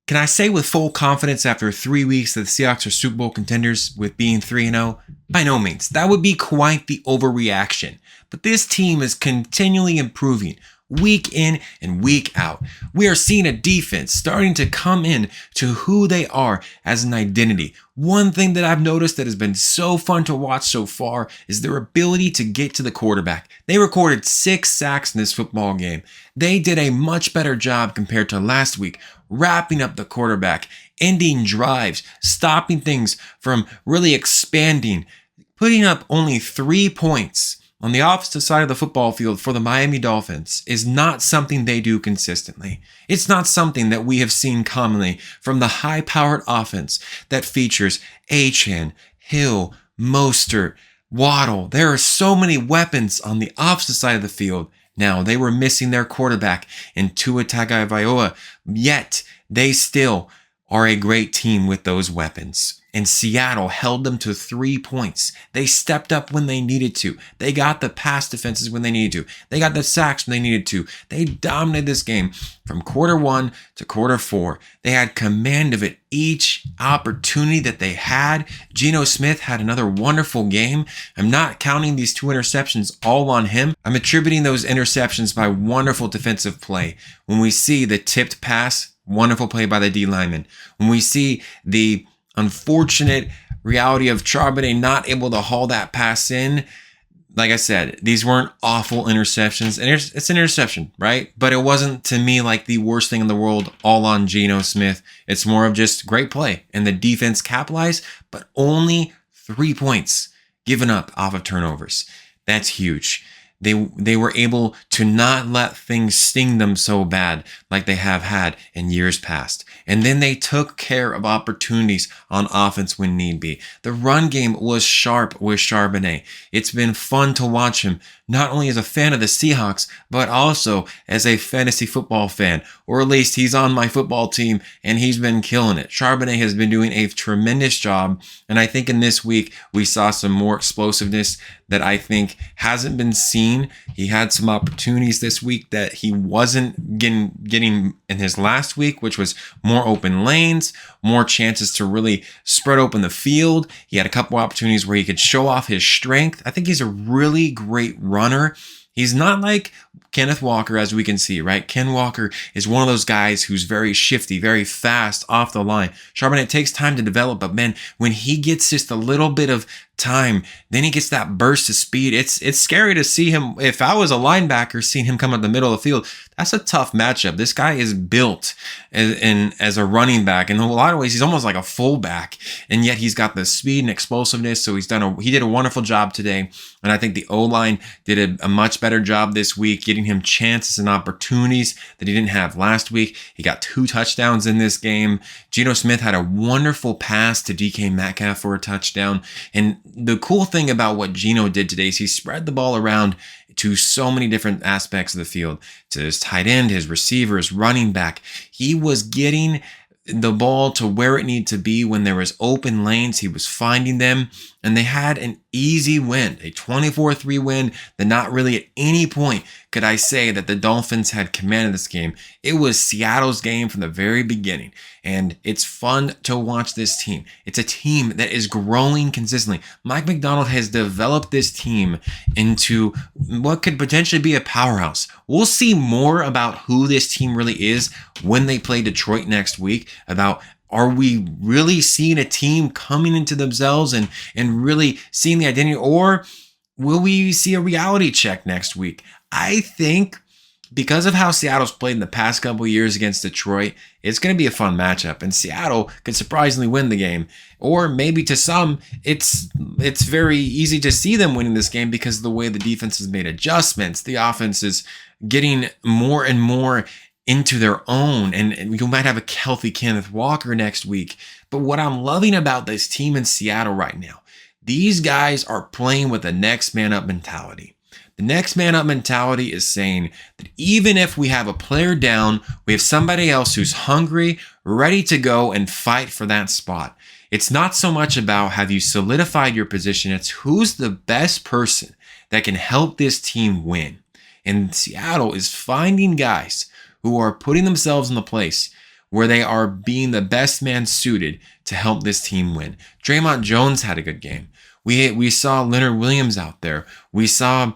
Can I say with full confidence after 3 weeks that the Seahawks are Super Bowl contenders with being 3-0? By no means. That would be quite the overreaction. But this team is continually improving week in and week out. We are seeing a defense starting to come in to who they are as an identity. One thing that I've noticed that has been so fun to watch so far is their ability to get to the quarterback. They recorded 6 sacks in this football game. They did a much better job compared to last week, wrapping up the quarterback, ending drives, stopping things from really expanding, putting up only 3 points on the opposite side of the football field for the Miami Dolphins is not something they do consistently. It's not something that we have seen commonly from the high-powered offense that features Achane, Hill, Mostert, Waddle. There are so many weapons on the opposite side of the field. Now, they were missing their quarterback in Tua Tagovailoa, yet they still are a great team with those weapons. And Seattle held them to 3 points. They stepped up when they needed to. They got the pass defenses when they needed to. They got the sacks when they needed to. They dominated this game from quarter 1 to quarter 4. They had command of it each opportunity that they had. Geno Smith had another wonderful game. I'm not counting these 2 interceptions all on him. I'm attributing those interceptions by wonderful defensive play. When we see the tipped pass, wonderful play by the D lineman. When we see the unfortunate reality of Charbonnet not able to haul that pass in. Like I said, these weren't awful interceptions. And it's an interception, right? But it wasn't to me like the worst thing in the world all on Geno Smith. It's more of just great play. And the defense capitalized, but only 3 points given up off of turnovers. That's huge. They were able to not let things sting them so bad like they have had in years past. And then they took care of opportunities on offense when need be. The run game was sharp with Charbonnet. It's been fun to watch him, not only as a fan of the Seahawks, but also as a fantasy football fan. Or at least he's on my football team and he's been killing it. Charbonnet has been doing a tremendous job. And I think in this week, we saw some more explosiveness that I think hasn't been seen. He had some opportunities this week that he wasn't getting in his last week, which was more open lanes, more chances to really spread open the field. He had a couple opportunities where he could show off his strength. I think he's a really great runner. He's not like Kenneth Walker, as we can see, right? Ken Walker is one of those guys who's very shifty, very fast off the line. Charbonnet takes time to develop, but man, when he gets just a little bit of time, then he gets that burst of speed. It's scary to see him. If I was a linebacker, seeing him come up the middle of the field, that's a tough matchup. This guy is built as a running back. In a lot of ways, he's almost like a fullback, and yet he's got the speed and explosiveness. So he did a wonderful job today. And I think the O-line did a much better job this week, getting him chances and opportunities that he didn't have last week. He got 2 touchdowns in this game. Geno Smith had a wonderful pass to DK Metcalf for a touchdown. And the cool thing about what Geno did today is he spread the ball around to so many different aspects of the field, to his tight end, his receiver, his running back. He was getting the ball to where it needed to be when there was open lanes. He was finding them, and they had an easy win, a 24-3 win that not really at any point could I say that the Dolphins had command of this game. It was Seattle's game from the very beginning, and it's fun to watch this team. It's a team that is growing consistently. Mike Macdonald has developed this team into what could potentially be a powerhouse. We'll see more about who this team really is when they play Detroit next week, about are we really seeing a team coming into themselves and really seeing the identity, or will we see a reality check next week? I think because of how Seattle's played in the past couple of years against Detroit, it's going to be a fun matchup, and Seattle could surprisingly win the game. Or maybe to some, it's very easy to see them winning this game because of the way the defense has made adjustments. The offense is getting more and more into their own, and you might have a healthy Kenneth Walker next week. But what I'm loving about this team in Seattle right now, these guys are playing with a next man up mentality. The next man up mentality is saying that even if we have a player down, we have somebody else who's hungry, ready to go and fight for that spot. It's not so much about have you solidified your position, it's who's the best person that can help this team win. And Seattle is finding guys who are putting themselves in the place where they are being the best man suited to help this team win. Draymond Jones had a good game. We saw Leonard Williams out there. We saw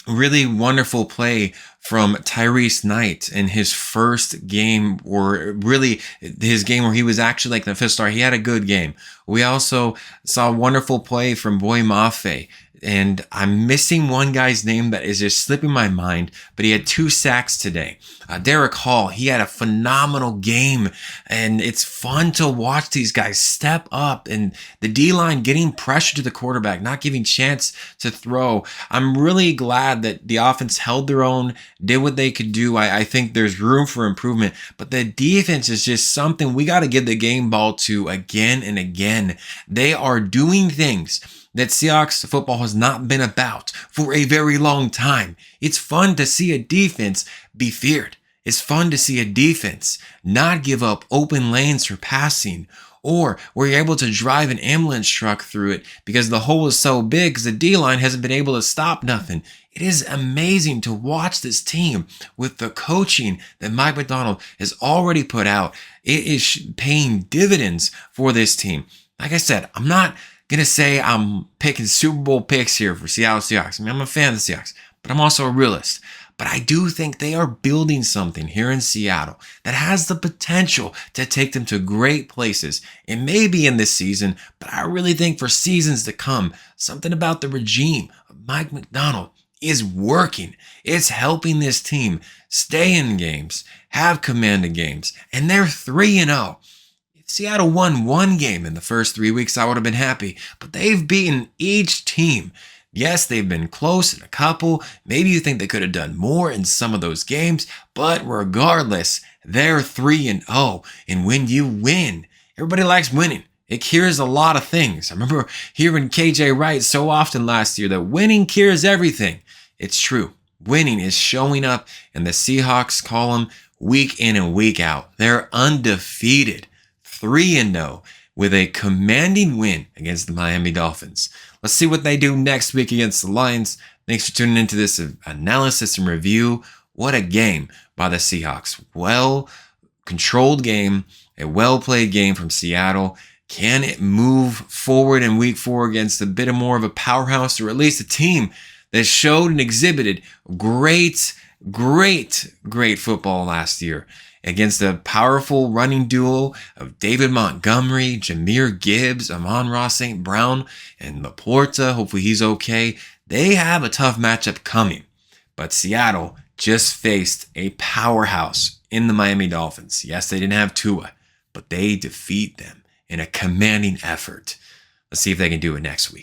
really wonderful play from Tyrese Knight in his first game, or really his game where he was actually like the fifth star. He had a good game. We also saw wonderful play from Boy Mafe. And I'm missing one guy's name that is just slipping my mind, but he had 2 sacks today. Derek Hall, he had a phenomenal game, and it's fun to watch these guys step up and the D-line getting pressure to the quarterback, not giving chance to throw. I'm really glad that the offense held their own, did what they could do. I think there's room for improvement, but the defense is just something we got to give the game ball to again and again. They are doing things that Seahawks football has not been about for a very long time. It's fun to see a defense be feared. It's fun to see a defense not give up open lanes for passing, or where you're able to drive an ambulance truck through it because the hole is so big because the D-line hasn't been able to stop nothing. It is amazing to watch this team with the coaching that Mike Macdonald has already put out. It is paying dividends for this team. Like I said, I'm not gonna say I'm picking Super Bowl picks here for Seattle Seahawks. I mean, I'm a fan of the Seahawks, but I'm also a realist. But I do think they are building something here in Seattle that has the potential to take them to great places. It may be in this season, but I really think for seasons to come, something about the regime of Mike Macdonald is working. It's helping this team stay in games, have command of games, and they're 3-0. Seattle won 1 game in the first 3 weeks, I would have been happy, but they've beaten each team. Yes, they've been close in a couple. Maybe you think they could have done more in some of those games, but regardless, they're 3-0. And when you win, everybody likes winning. It cures a lot of things. I remember hearing KJ Wright so often last year that winning cures everything. It's true. Winning is showing up in the Seahawks column week in and week out. They're undefeated. 3-0 with a commanding win against the Miami Dolphins. Let's see what they do next week against the Lions. Thanks for tuning into this analysis and review. What a game by the Seahawks. Well-controlled game, a well-played game from Seattle. Can it move forward in week 4 against a bit more of a powerhouse, or at least a team that showed and exhibited great football last year against a powerful running duo of David Montgomery, Jahmyr Gibbs, Amon-Ra St. Brown, and Laporta. Hopefully he's okay. They have a tough matchup coming, but Seattle just faced a powerhouse in the Miami Dolphins. Yes, they didn't have Tua, but they defeat them in a commanding effort. Let's see if they can do it next week.